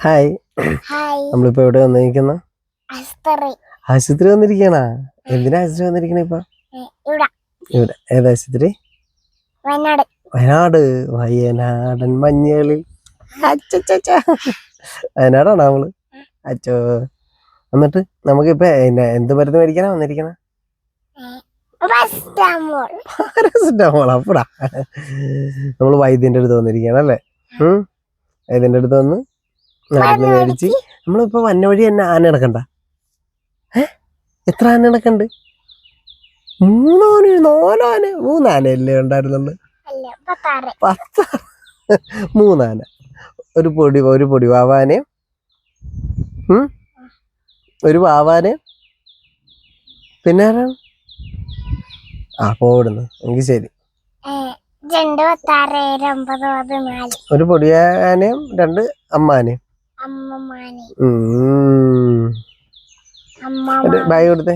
Hi. നമ്മളിപ്പോ എവിടെ വന്നിരിക്കുന്ന? ആശുപത്രി വന്നിരിക്കണ. എന്തിനാ ആശുപത്രി വന്നിരിക്കണ ഇപ്പൊ? ഇവിടെ ഏതാ ആശുപത്രി? വയനാട്. വയനാടൻ മഞ്ഞളിൽ വയനാടാണോ നമ്മള്? അച്ചോ. എന്നിട്ട് നമുക്കിപ്പോ എന്ത് മരുന്ന് മേടിക്കാനാ വന്നിരിക്കണ? പാരസിറ്റാമോൾ. അപ്പടാ നമ്മള് വൈദ്യന്റെ അടുത്ത് വന്നിരിക്കണല്ലേ. വൈദ്യന്റെ അടുത്ത് വന്ന് മരുന്ന് മേടിച്ച് നമ്മളിപ്പോ വന്ന വഴി തന്നെ ആന നടക്കണ്ട. എത്ര ആന നടക്കണ്ട്? 3 ആന 4 ആന 3 ആനയല്ലേ ഉണ്ടായിരുന്നുള്ളു? 10. 3 ആന. ഒരു പൊടി വാവാനയും ഒരു വാവാനയും പിന്നെ ആരാണ്? പോടുന്നു. എങ്കിൽ ശരി. ഒരു പൊടിയാനയും 2 അമ്മാനയും. ബൈ കൊടുത്തേ.